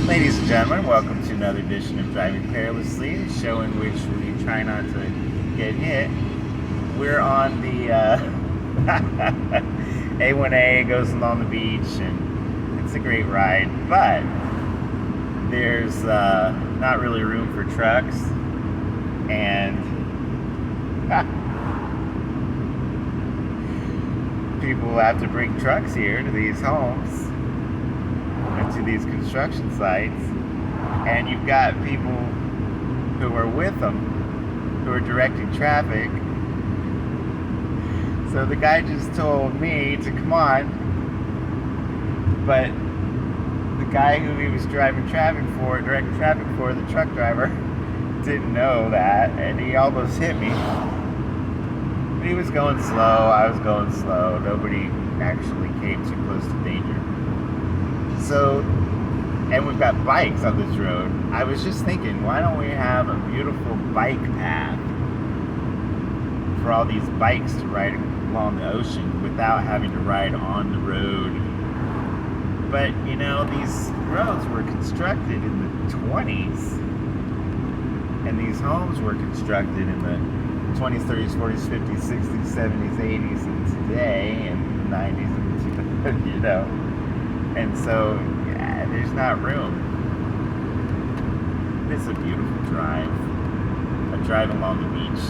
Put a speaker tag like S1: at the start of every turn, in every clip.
S1: Ladies and gentlemen, welcome to another edition of Driving Perilously, a show in which we try not to get hit. We're on the A1A, goes along the beach, and it's a great ride, but there's not really room for trucks, and people have to bring trucks here to these homes and to these construction sites, and you've got people who are with them who are directing traffic. So the guy just told me to come on, but the guy who he was directing traffic for, the truck driver, didn't know that, and he almost hit me. But he was going slow, I was going slow, nobody actually came too close to danger. So, and we've got bikes on this road. I was just thinking, why don't we have a beautiful bike path for all these bikes to ride along the ocean without having to ride on the road? But, you know, these roads were constructed in the 20s, and these homes were constructed in the 20s, 30s, 40s, 50s, 60s, 70s, 80s, and today, and 90s, and you know. And so, yeah, there's not room. It's a beautiful drive. A drive along the beach.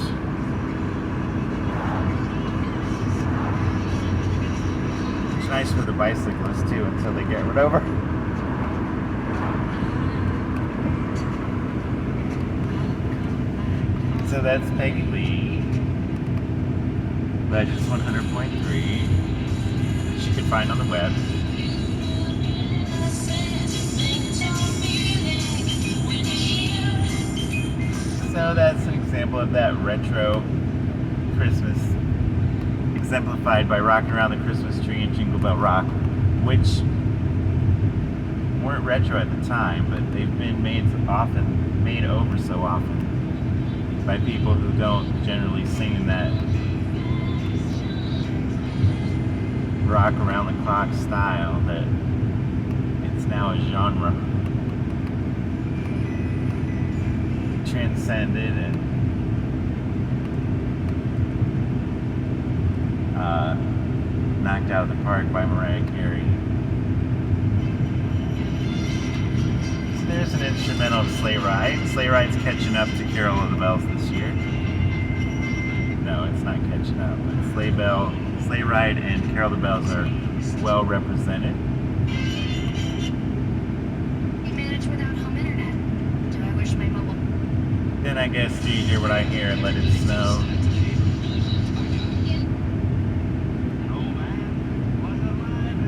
S1: It's nice for the bicyclists too until they get run over. So that's Peggy Lee. Legends 100.3. Which you can find on the web. So that's an example of that retro Christmas, exemplified by Rockin' Around the Christmas Tree and Jingle Bell Rock, which weren't retro at the time, but they've been made over so often by people who don't generally sing in that rock around the clock style that it's now a genre. Transcended and knocked out of the park by Mariah Carey. So there's an instrumental of Sleigh Ride. Sleigh Ride's catching up to Carol of the Bells this year. No, it's not catching up, but Sleigh Ride and Carol of the Bells are well represented. Then I guess, do you hear what I hear and let it snow?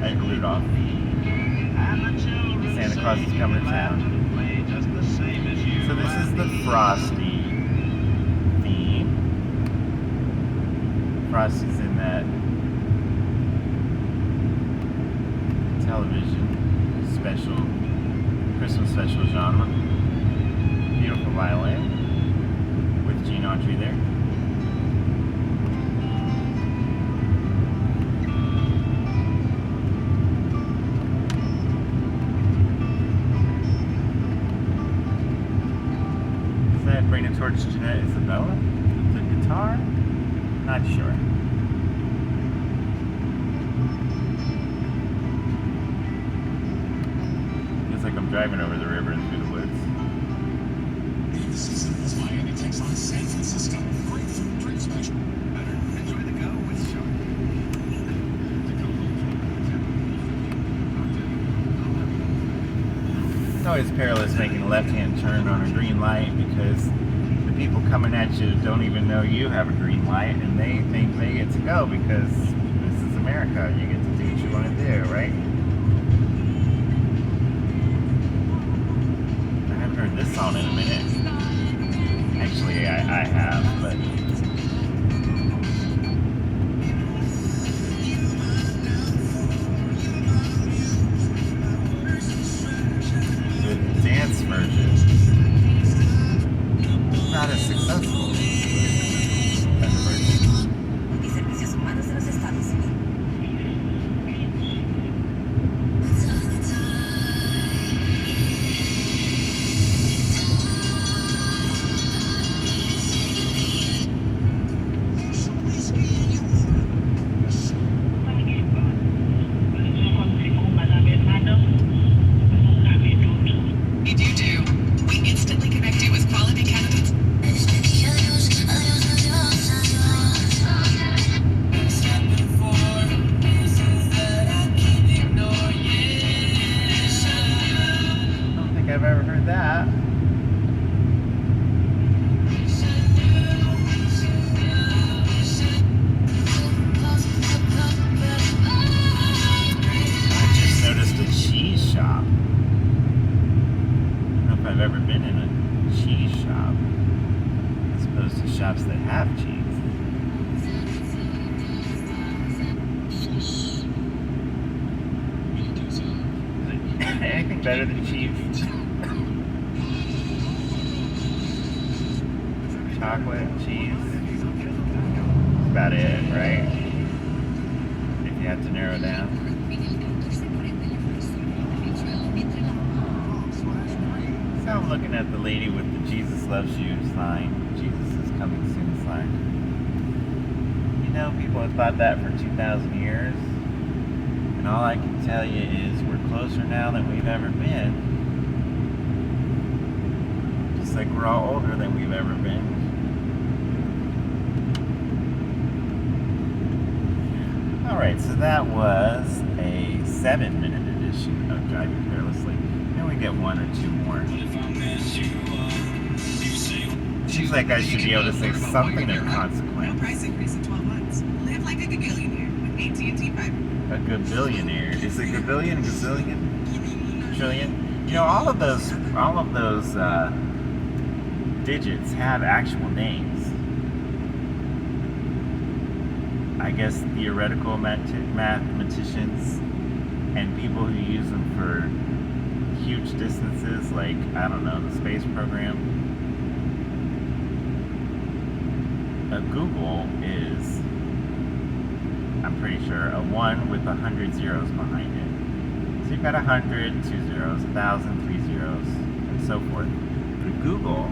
S1: Hey, Rudolph. Santa Claus is coming to town. So this is the Frosty theme. Frosty's in that television special, Christmas special genre. Beautiful violin. Gene Autry there. Does that bring it towards Jeanette Isabella? The guitar? Not sure. Feels like I'm driving over the river and through the woods.
S2: San Francisco. Great food, drink special. Better enjoy the go with Shark.
S1: It's always perilous making a left-hand turn on a green light because the people coming at you don't even know you have a green light, and they think they get to go because this is America. You get to do what you want to do, right? I haven't heard this song in a minute. Actually, I have, but the dance version is not as successful as the version. I've ever heard that. I just noticed a cheese shop. I don't know if I've ever been in a cheese shop as opposed to shops that have cheese. Anything better than cheese? Chocolate, cheese. That's about it, right? If you have to narrow it down. So I'm looking at the lady with the Jesus loves you sign. Jesus is coming soon sign. You know, people have thought that for 2,000 years. And all I can tell you is we're closer now than we've ever been. Just like we're all older than we've ever been. Alright, so that was a 7-minute edition of Driving Carelessly. And we get one or two more. Seems like I should be able to say something of
S3: No
S1: consequence.
S3: price increase in 12 months. Live like a gagillionaire with AT&T Fiber.
S1: A gabillionaire. Is it gabillion, gazillion, trillion? You know, all of those digits have actual names. I guess theoretical mathematicians and people who use them for huge distances, like, I don't know, the space program. A Google is, I'm pretty sure, a 1 with 100 zeros behind it. So you've got 100, 2 zeros, 1,000, 3 zeros, and so forth. But a Google,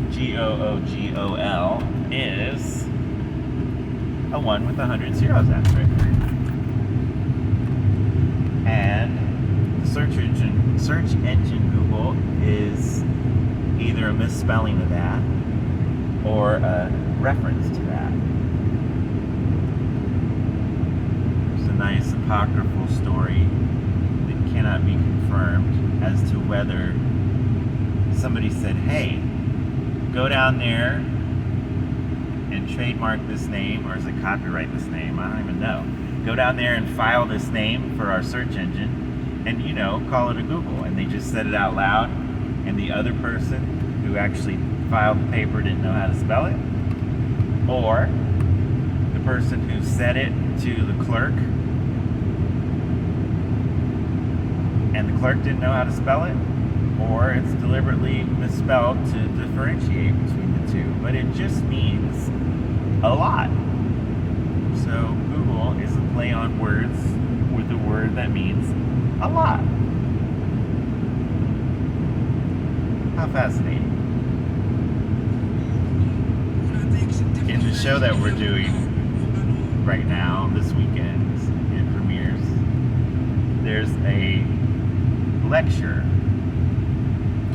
S1: Googol, is a 1 with 100 zeros after it. And the search engine Google is either a misspelling of that or a reference to that. There's a nice apocryphal story that cannot be confirmed as to whether somebody said, hey, go down there and trademark this name, or is it copyright this name? I don't even know. Go down there and file this name for our search engine and, you know, call it a Google. And they just said it out loud, and the other person who actually filed the paper didn't know how to spell it, or the person who said it to the clerk and the clerk didn't know how to spell it, or it's deliberately misspelled to differentiate between the two. But it just means a lot. So Google is a play on words with a word that means a lot. How fascinating. In the show that we're doing right now, this weekend, it premieres, there's a lecture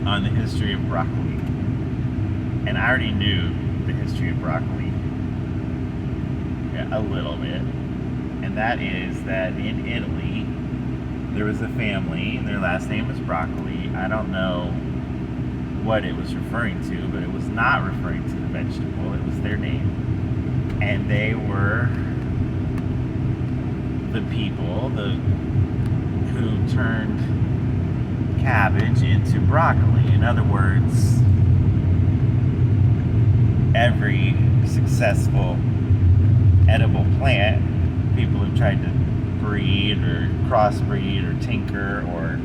S1: on the history of broccoli. And I already knew the history of broccoli a little bit. And that is that in Italy, there was a family, and their last name was Broccoli. I don't know what it was referring to, but it was not referring to the vegetable. It was their name. And they were the people who turned cabbage into broccoli. In other words, every successful edible plant, people have tried to breed or crossbreed or tinker or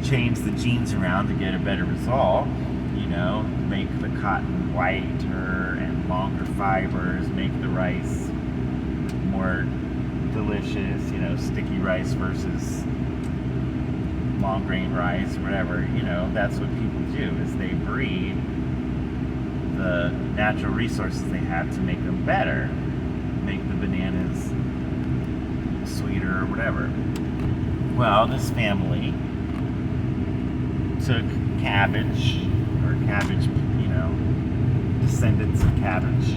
S1: change the genes around to get a better result, you know, make the cotton whiter and longer fibers, make the rice more delicious, you know, sticky rice versus long grain rice, whatever, you know, that's what people do, is they breed the natural resources they have to make them better, make the bananas sweeter or whatever. Well, this family took cabbage, or cabbage, you know, descendants of cabbage,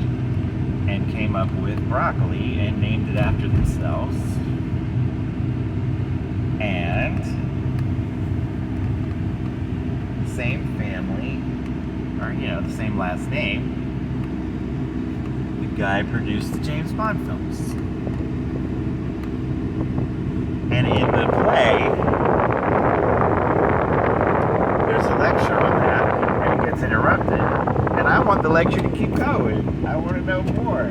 S1: and came up with broccoli and named it after themselves. And you know, the same last name. The guy produced the James Bond films. And in the play, there's a lecture on that, and it gets interrupted. And I want the lecture to keep going. I want to know more.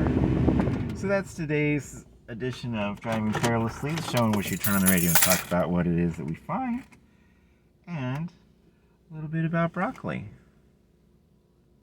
S1: So that's today's edition of Driving Carelessly, the show in which we turn on the radio and talk about what it is that we find, and a little bit about broccoli.